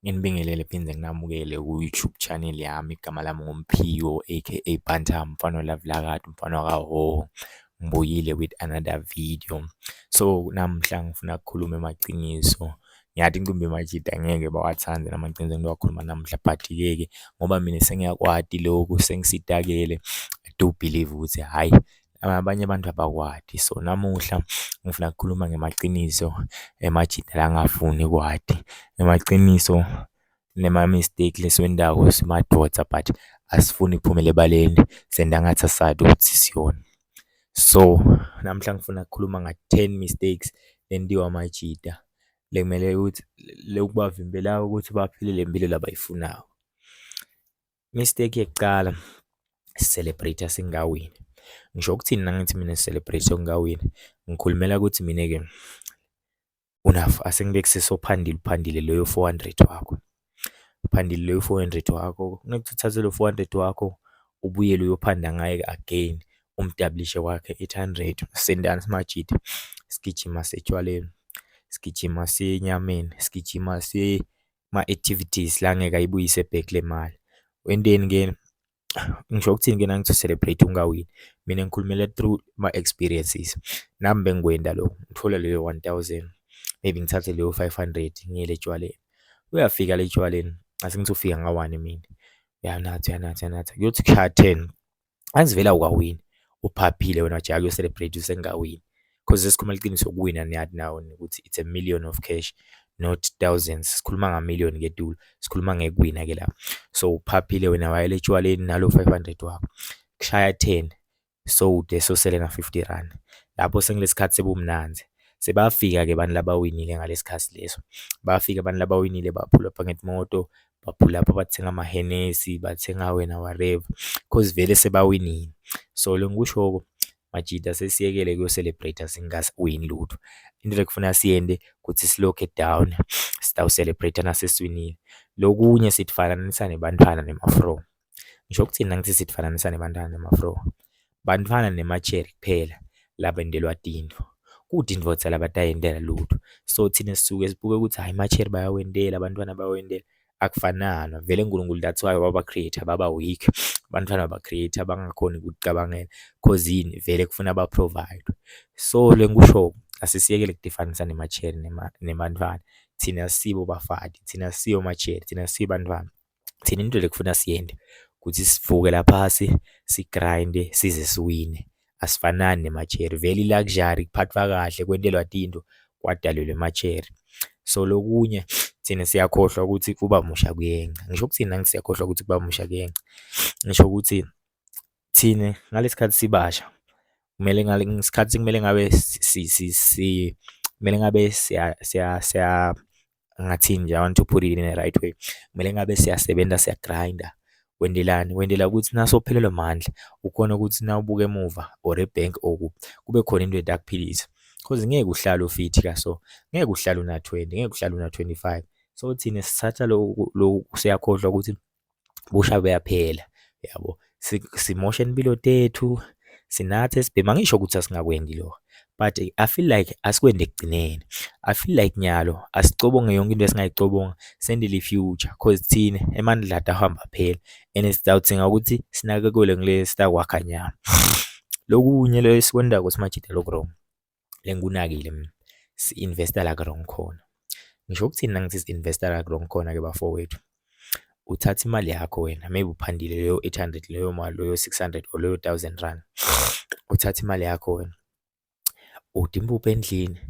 Nginibingelele phinde nginamukele ku-YouTube channel yami. Igama lami nguMphiwo aka Bantam, mfana Lavlakade, mfana kaHhohho. Ngibuyile with another video. So namhla ngifuna ukukhuluma emaciniso. Ngiyathi Ncumbi Majida angeke bawathande namaciniso engiwakhuluma namhla, but-ke ngoba mina sengiyakwati lokhu, sengisitakele. I do believe ukuthi hhayi, abanye abantu abakwati. So namuhla ngifuna ukukhuluma ngemaciniso eMajida la angafuni kwati. Emaciniso nema-mistake lesiwendawo simadoda, but asifuni iphumele ebaleni, senda ngathi asadi ukuthi siyona. So namhla ngifuna ukukhuluma nga-10 mistakes enziwa amajida lekumele ukuthi lokubavimbela ukuthi baphile le mpilo labayifunayo. Mistake yokucala, celebrate singawini. Ngisho ukuthini nangithi mina celebrate ngawini, ngikhulumela ukuthi mina-ke asengibekise sophandile loyo 400 wakho. Uphandile loyo 400 wakho, kunokuthi uthathe lo 400 wakho ubuyele uyophanda ngaye again, umdablishe kwakhe 800. Sendani simajida, sigijima setshwaleni, sigijima senyameni, sigijima sema-activities la ngeke ayibuyise back le mali. Wenteni-ke, ngisho ukuthini-ke nangithi celebrate ungawini, mina ngikhulumela through ma-experiences. Nami bengikwenda lo, ngithola leyo 1000, maybe ngithathe leyo 500 ngiyele etshwaleni. Uyafika le etshwaleni, asengithi ufika nga-1 mina, uyanatha kuyothi kushaya 10, azivela ukawini, uphaphile wena jake uyo-celebrate usengawini. Cause sesikhuluma iqiniso, ukuwina niyazi nawo ukuthi it's a million of cash, not thousands. Sikhuluma ngamillion-ke tulo, sikhuluma ngekuwina-ke lapho. So uphaphile wena, wayele etshwaleni nalo 500 wakho, kushaya 10, so ude sosele na-50 rand. Lapho sengilesikhathi sebumnanzi. Sebafika-ke abantu labawinile ngalesikhathi leso. Bafika abantu labawinile, baphula apha ngemoto, baphula apha bathenga amahenesi, bathenga wena whatever, cause vele sebawinile. So lengikusho majida sesiyekele kuyo-celebrate singawini lutho. Into lekufuna siyende ukuthi silokhe down, sitawucelebrate nasesiwinile. Lokunye sitfananisa nebantfwana nemafro. Ngisho ukuthini nangithi sitfananisa nebantfwana nemafro? Bantfwana nema-cherry kuphela labendelwa tinto. Kutintfo tsala batayentela lutho. So thina sisuke sibuke ukuthi hayi ma-cherry bayawentela, abantwana bayawentela. Akufanana, vele uNkulunkulu that's why waba-creator baba weak. Abantwana baba-creator bangakhoni ukucabangela, cause yini, vele kufuna ba-provide. So lengikusho, asisiyekele kudifanisa nema-cherry nebantfwana. Thina sibo bafati, thina siyo ma-cherry, thina siyo bantfwana. Thina into lekufuna siyende ukuthi sivuke laphasi, sigrinde, size siwine. Asifanani nema-cherry, vele i-luxury, kuphathwa kahle, kwentelwa tinto, kwadalelwa ama-cherry. So lokunye thina siyakhohlwa ukuthi kuba musha kuyenca. Ngisho ukuthini nangithi siyakhohlwa ukuthi kuba musha kuyenca, ngisho ukuthi thina ngalesikhathi sibasha, kumele ngesikhathi kumele ngabe kumele ngabe siya ngathini nje, I want to put it in the right way. Kumele ngabe siyasebenza, siyagrinda. Wendelani? Wendela ukuthi nasophelelwa amandla, ukhona ukuthi nawubuka emuva or ebhenki or kube khona into etakuphilisa. Cause ngeke uhlale ufithi kaso, ngeke uhlale una-20, ngeke uhlale una-25. So thina sithatha lo siyakhohlwa ukuthi busha buyaphela, yabo. Simosha impilo tethu, sinathe sibhema. Ngisho ukuthi asingakwendi lokho, but I feel like asikwende ekugcineni. I feel like nyalo asicobonge yonke into esingayicobonga, sendele i-future, cause thina emandla ahamba phela and sidawudinga ukuthi sinakekele ngile sitakwakha nyalo. Lokunye lo esikwendako simajida lokho wrong, lengikunakile mina, si-investa la wrong khona. Ngisho ukuthini nangithi si-investa la wrong khona-ke bafowethu, uthatha imali yakho wena, maybe uphandile leyo 800, leyo mali, leyo 600 or leyo 1000 rand. Uthatha imali yakho wena, uthi impuphu endlini,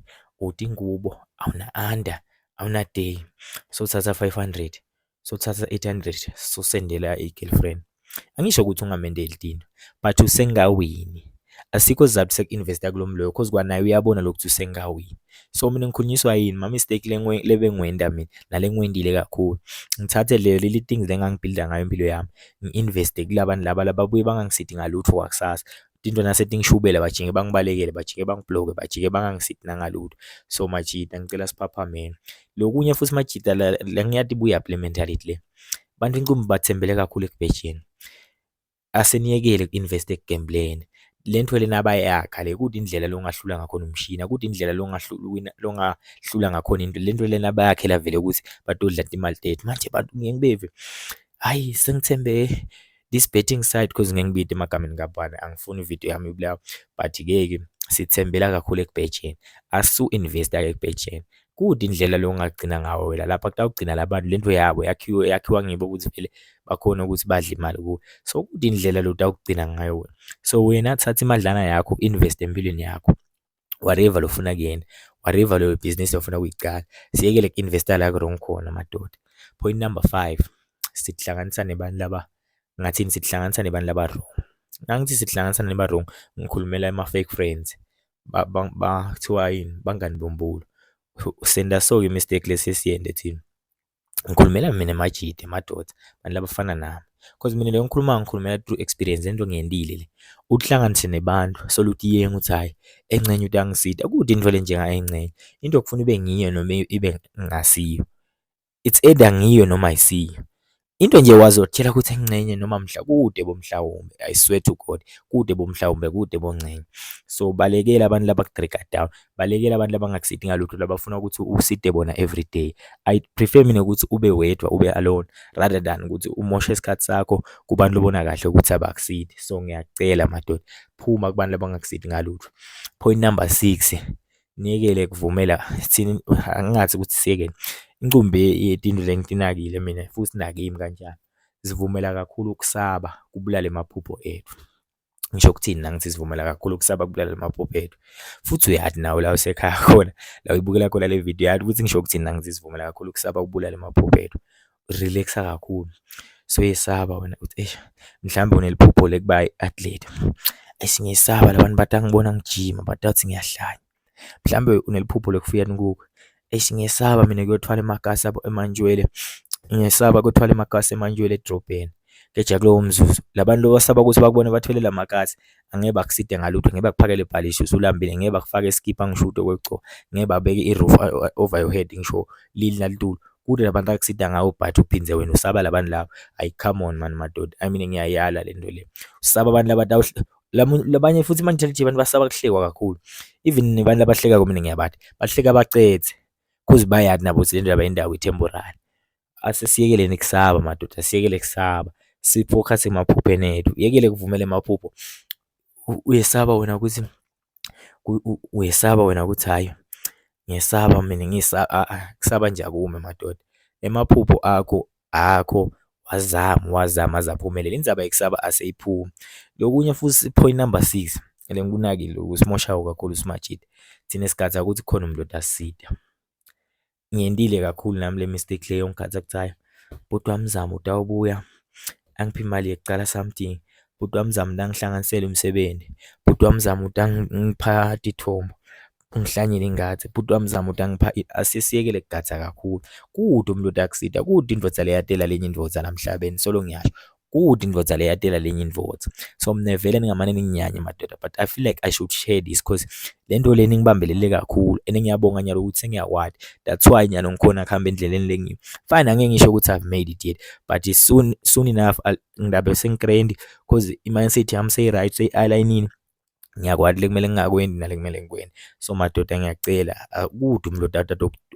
uthi ingubo, awuna-under, awuna-day. So uthatha 500, so uthatha 800, so sendela i-girlfriend. Angisho ukuthi ungamendeli tinto, but usengawini. Asikho sizathu seku-investa kulo mloyo, cause kwanaye uyabona lokhu usengawini. So mina ngikhulunyiswa yini, ma-mistake lebengiwenda mina, nale ngiwendile kakhulu. Ngithathe leli things engangibhilida ngayo impilo yami, ngi-investe kulabantu laba lababuye bangangisithi ngalutho kwakusasa. Into nasethi ngishubela, bajike bangibalekele, bajike bangibloke, bajike bangangisithi nangalutho. So majida ngicela siphaphameni. Lokunye futhi majida la ngiyathi buyaphi le mentality le. Bantu Ncumbi bathembele kakhulu ekubhejeni. Aseniyekele ku-invest ekugembleni. lento lena abayakha le kude indlela longahlula ngakhona umshini, akude indlela longahlula ngakhona into lento lena abayakhela vele ukuthi batodla imali tethu. Manje bantu ngeke beve, hayi sengithembe this betting site cause ngeke ngibide emagameni kabani, angifuni ividiyo yami ibulawa, but-ke sithembela kakhulu ekubhejeni, asu-investa-ke ekubhejeni. Kude indlela longagcina ngawo wena lapha kutawugcina labantu lento yabo yakhiwa ngibo ukuthi vele bakhona ukuthi badle imali kuwe. So kude indlela lo utawugcina ngayo wena. So wena thatha imadlana yakho, invest empilweni yakho, whatever lofuna kuyena, whatever lo business ofuna ukuyicala, siyekele ku-investa la ku-wrong khona madoda. Point number 5, sihlanganisa nebantu laba, ngathini sihlanganisa nebantu laba wrong. Nangithi sihlanganisa neba wrong, ngikhulumela ama-fake friends, bathiwa yini, bangani bombulo. Senda so-ke mistake lesiyende thina. Ngikhulumela mina Majidi madoda, abantu labafana nami. Cause mina le ngikhulumela through experience, into ngiyendile le. Ukuhlanganise nebantu soluthi yenge uthi hayi engcenye uthi angisida, kude into le njenga engcenye. Into okufuna ibe ngiyo noma ibe ngasiyo. It's either ngiyo noma ayisiyo. Into nje wazotshela ukuthi engcenye noma kude bomhlawumbe, I swear to God, kude bomhlawumbe, kude bongcenye. So balekela abantu labakudrega down, balekela abantu labangakusidi ngalutho labafuna ukuthi uside bona every day. I prefer mina ukuthi ube wedwa, ube alone rather than ukuthi umoshe isikhathi sakho kubantu lobona kahle ukuthi abakusidi. So ngiyacela madoda, phuma kubantu labangakusidi ngalutho. Point number 6, niyekele kuvumela thina, angathi ukuthi siyekele incumbi yetinto lengitinakile mina futhi nakimi kanjani. Sivumela kakhulu ukusaba kubulale amaphupho ethu. Ngisho ukuthini nangithi sivumela kakhulu ukusaba kubulale amaphupho ethu. Futhi uyathi nawe la usekhaya khona, la uyibukela khona le video yathi ukuthi ngisho ukuthini nangithi sivumela kakhulu ukusaba kubulale amaphupho ethu. Relaxa kakhulu. So yesaba wena uthi mhlambe uneliphupho lekuba i-athlete. Singiyesaba labantu bathi angibona ngijima, bathi ngiyahlanya. Mhlambe uneliphupho lokufuya inkukhu. Ngiyesaba mina kuyothwala emakasi emanjwele, ngiyesaba ukuthwala emakasi emanjwele edrobheni. Keja kulowo mzuzu labantu basaba ukuthi bakubone bathwele lamakasi, angeke bakuside ngalutho, ngeke bakuphakele ibhalishi usulambile, ngeke bakufake iskipa ngishuto kwegco, ngeke babeke i-roof over your head ngisho lili nalitulo. Kude labantu akusida ngawo but uphinze wena usaba labantu labo. Ay come on man madoda, I mean ngiyayala lento le. Usaba abantu labanye futhi manje abantu basaba kuhlekwa kakhulu. Even nabantu abahleka kumina ngiyabathi, bahleka bacethe. Cause bayathi nabo ukuthi lento indawo i-temporary. Asesiyekele kusaba madoda, siyekele kusaba, sifocus emaphupheni ethu, yekele kuvumela emaphupho. Uyesaba wena ukuthi uyesaba wena ukuthi hayi ngiyesaba mina kusaba nje akume madoda. Emaphupho akho wazama azaphumelela, indzaba yekusaba aseyiphumi. Lokunye futhi point number 6, lengikunakile usimoshayo kakhulu uSmajidi. Thina esikhathi ukuthi khona umuntu asida. Ngiyendile kakhulu nami le mistake leyo ngikhathi ukuthi hayi bhuti wami Zama utawubuya angiphe imali yekucala something, bhuti wami Zama ngihlanganisele umsebenzi, bhuti wami Zama ngipha ithombo, ungihlanyile ingadi, bhuti wami Zama ngipha. Asisiyekele kugatha kakhulu. Kude umuntu akusida, kude indvodza leyatela lenye indvodza namhlabeni, solo ngiyasho kude indvodza leyatela lenye indvodza. So mina vele ningamane ninginyanye madoda, but I feel like I should share this cause lento le ningibambelele kakhulu and ngiyabonga nyalo ukuthi sengiyakwadi. That's why nyalo ngikhona kuhamba endleleni lengiyo. Fine angeke ngisho ukuthi I've made it yet, but soon enough ngidabe sengigrand cause i-mindset yami seyi-right, seyi-align. Ngiyakwadi lekumele ngingakwendi nale kumele ngikwenze. So madoda ngiyacela kude umlodo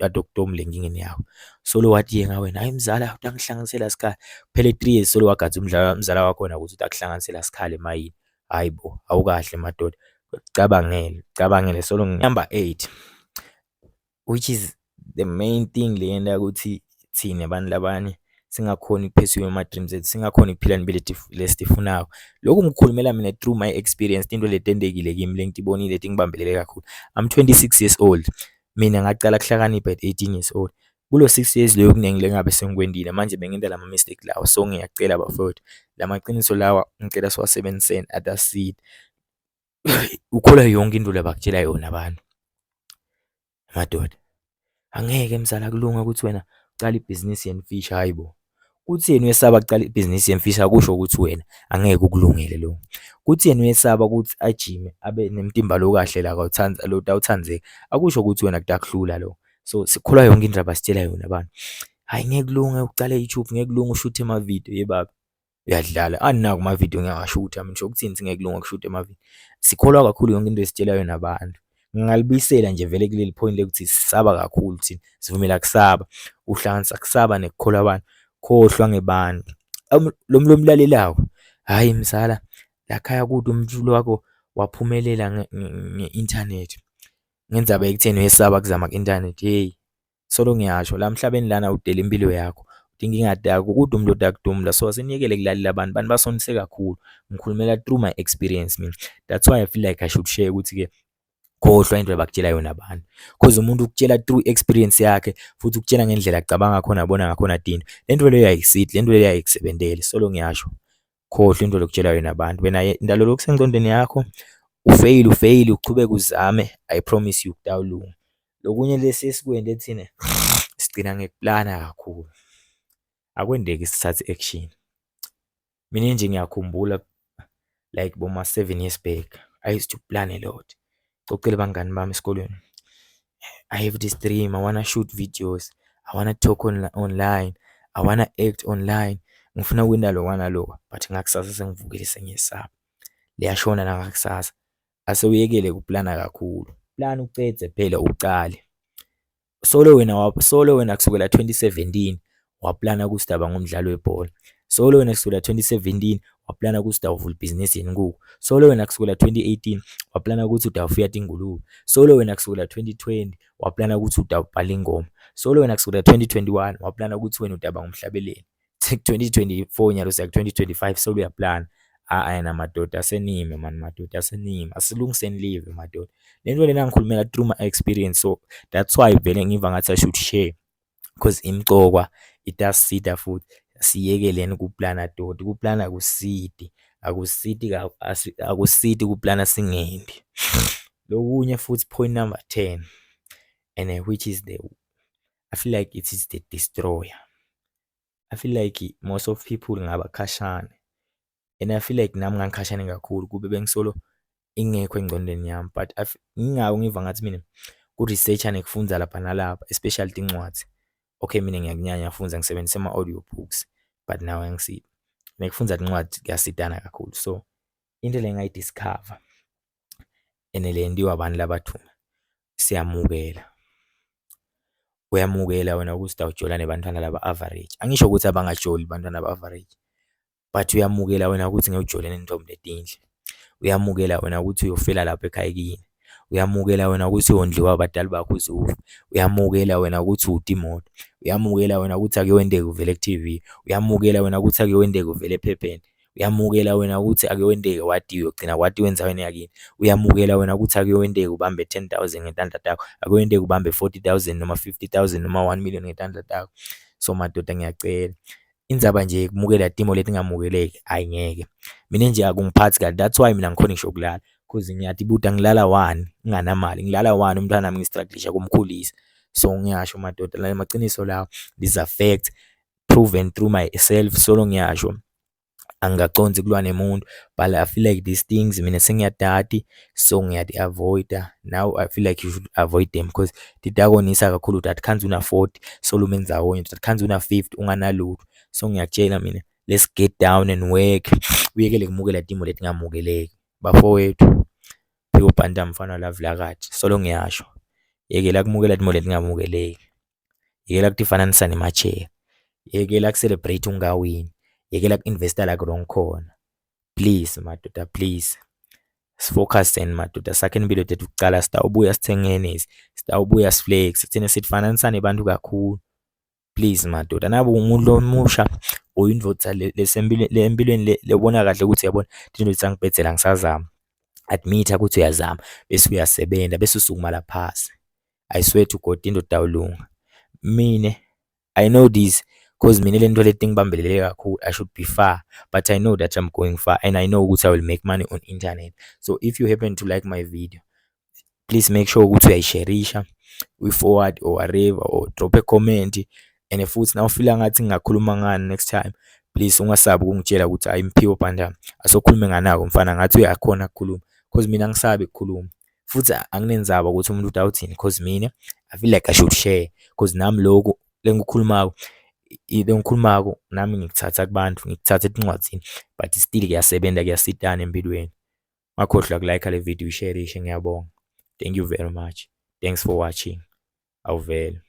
adokutomle ngingeni yakho. Solo wathi yenga wena hayi mzala utangihlanganisela sikhali phela 3 years solo wagadza umzala wakho na ukuthi utakuhlanganisela sikhali emayini. Hayibo awukahle madoda, cabangele. Solo number 8, which is the main thing leyenda ukuthi thina abantu labanye singakhoni ukuphesula ama-dreams ethu, singakhoni ukuphila impilo lesifunayo. Lokhu ngikhulumela mina through my experience, into letendekile kimi lengitibonile ngibambelele kakhulu. I'm 26 years old. Mina ngaqala kuhlakanipha at 18 years old. Kulo 6 years leyo kunenge lengabe sengikwendile manje bengenza lama mistake lawo. So ngiyacela bafowethu, lamaqiniso lawa ngicela siwasebenziseni ataseed. Ukhola yonke into labakutshela yona abantu. Madoda, angeke mzala kulunga ukuthi wena uqala ibhizinisi yenfish. Hayibo, kuthi yena uyesaba ukuqala ibhizinisi yenfish akusho ukuthi wena angeke ukulungele lo. Kuthi yena uyesaba ukuthi ajime abe nemtimba lo kahle la kawuthanza lo tawuthanzeka akusho ukuthi wena kutakuhlula lo. So sikholwa yonke indaba sitshela yona abantu. Hayi ngeke kulunga uqala YouTube, ngeke kulunga ushuthe ama video yebaba. uyadlala. Aninaku ama-video ngiyawashutha mina, ngisho ukuthini singekulunga ukushutha ama-video. Sikholwa kakhulu yonke into esitshela yona abantu. Ngingalibuyisela nje vele kuleli point lekuthi sisaba kakhulu thina, sivumela kusaba. Uhlanganisa kusaba nekukholwa abantu, khohlwa ngebantu. Lo mlalelayo, hhayi mzala, lakhaya kude umculo wakho waphumelela nge-inthanethi. Ngendzaba ekutheni wesaba kuzama ku-inthanethi. Hey, solo ngiyasho la emhlabeni lana udela impilo yakho, udinga ingadi yakho, kude umntu odakudumla. So asiniyekele kulalela abantu, abantu basonise kakhulu. Ngikhulumela through my experience mina. That's why I feel like I should share ukuthi-ke khohlwa into abakutshela yona abantu, cause umuntu ukutshela through experience yakhe, futhi ukutshela ngendlela acabanga ngakhona, abona ngakhona dini. Le nto leyo ayisithi, le nto leyo ayikusebenteli. Solo ngiyasho, khohlwa into lokutshela yona abantu. Wena indalo lokhu sengcondweni yakho, ufeyili, uchubeke uzame. I promise you kutawulunga. Lokunye lesi esikwenze thina sigcina ngekuplana kakhulu, akwendeki sithathe action. Mina nje ngiyakhumbula like boma 7 years back, I used to plan a lot. Cocela bangani bami esikolweni, I have this dream, I wanna shoot videos, I wanna talk online, I wanna act online. Ngifuna ukwenda lo nalo, but ngakusasa sengivukile sengiyesaba. Liyashona nangakusasa. Ase uyekele ukuplana kakhulu. Plan ucede phela uqale. Solo wena kusukela 2017 waplana ukuthi udaba ngomdlalo webhola. Solo wena kusukela 2017 waplana ukuthi udavula ibhizinisi yenkukhu. Solo wena kusukela 2018 waplana ukuthi udawufuya ingulube. Solo wena kusukela 2020 waplana ukuthi udawubhala ingoma. Solo wena kusukela 2021 waplana ukuthi wena udaba ngomhlabeleli. 2024 nyalo siya 2025 solo uyaplana. Ayina madoda asenime man, madoda asenime. Asilungiseni live madoda. Le nto lena ngikhulumela through my experience, so that's why vele ngiva ngathi I should share, because imcokwa itasida futhi. Siyekeleni kuplana dodi, kuplana akusidi kuplana singendi. Lokunye futhi point number 10, and which is I feel like it is the destroyer. I feel like most of people ngabakhashane, and I feel like nami ngangikhashane kakhulu kube bengisolo ingekho engcondweni yami, but ngingawo ngiva ngathi mina ku-researcha nekufundza lapha nalapha, especially tincwadzi. Okay, mina ngiyakunyanya ngifundza, ngisebenzisa ama-audio books, but nawe angisithi nekufundza tincwadzi kuyasidana kakhulu. So into le ngayidiscover, ene le ndiwa abantu labathuna, siyamukela. Uyamukela wena ukuthi utawujola nebantwana laba average. Angisho ukuthi abangajoli bantwana aba-average, but uyamukela wena ukuthi ngewujole nentombi letinhle. Uyamukela wena ukuthi uyofela lapha ekhaya kini. Uyamukela wena ukuthi uyondliwa abadali bakho uzufa. Uyamukela wena ukuthi uthi imoto. Uyamukela wena ukuthi akuyowendeka uvele ku-TV. Uyamukela wena ukuthi akuyowendeka uvele ephepheni. Uyamukela wena ukuthi akuyowendeka wathi uyogcina wathi wenzaweni yakini. Uyamukela wena ukuthi akuyowendeka ubambe 10,000 ngetandla takho. Akuyowendeka ubambe 40,000 noma 50,000 noma 1 million ngetandla takho. So madoda ngiyacela, indzaba nje kumukela timo leti ngamukeleki ayingeke. Mina nje akungiphathi kahle, that's why mina ngikhona ngisho kulala, cause ngiyathi buda ngilala 1 nginganamali, ngilala 1 umntwana nami ngistrugglisha kumkhulisa. So ngiyasho madoda la maciniso lawo, this fact proven through myself. Solo ngiyasho angaconsi kulwa nemuntu, but I feel like these things mina sengiyadati, so ngiyadi-avoida. Now I feel like you should avoid them, because tidakonisa kakhulu, that khanzi una 40 solo umenza wonke, that khanzi una 50 unganalutho. So ngiyakutshela mina, let's get down and work. Uyekele kumukela timo leti ngamukeleki bafowethu. Phiwo Banda mfana love lakathi, solo ngiyasho, yekela kumukela timo leti ngamukeleki. Yekela kutifananisa nemacheya. Yekela ku-celebrate ungawini. Yekela ku-investa la kurong khona. Please madoda, please sifocuseni madoda, sakhe impilo tethu kucala. Sitawubuya sithengeni, sitawubuya siflex, sithine sitfananisa nebantu kakhulu. Please madoda, nabe umuntu omusha oyindvodza le empilweni lebona kahle ukuthi uyabona into zisangibhedzela ngisazama, admit ukuthi uyazama bese uyasebenta bese usukuma la phasi. I swear to God into tawulunga. Mina I know this, cause mina lento leti ngibambelele kakhulu, I should be far, but I know that I'm going far, and I know ukuthi I will make money on internet. So if you happen to like my video, please make sure ukuthi uyayisharisha, uyi-forward or whatever, or drop a comment. And futhi na ufila ngathi ngingakhuluma ngani next time, please ungasabi ukungitshela ukuthi ayimpiwo Banda asokhulume nganako mfana, ngathi uyakhona ukukhuluma, cause mina ngisabe ukukhuluma. Futhi anginenzaba ukuthi umuntu utawuthini, cause mina I feel like I should share, cause nami lokho lengikukhulumako into engikhulumako nami ngikuthatha kubantu, ngikuthatha encwadzini, but still kuyasebenza, kuyasitana empilweni. Ungakhohlwa ukulike le video, uyisharishe. Ngiyabonga. Thank you very much. Thanks for watching. Awuvele.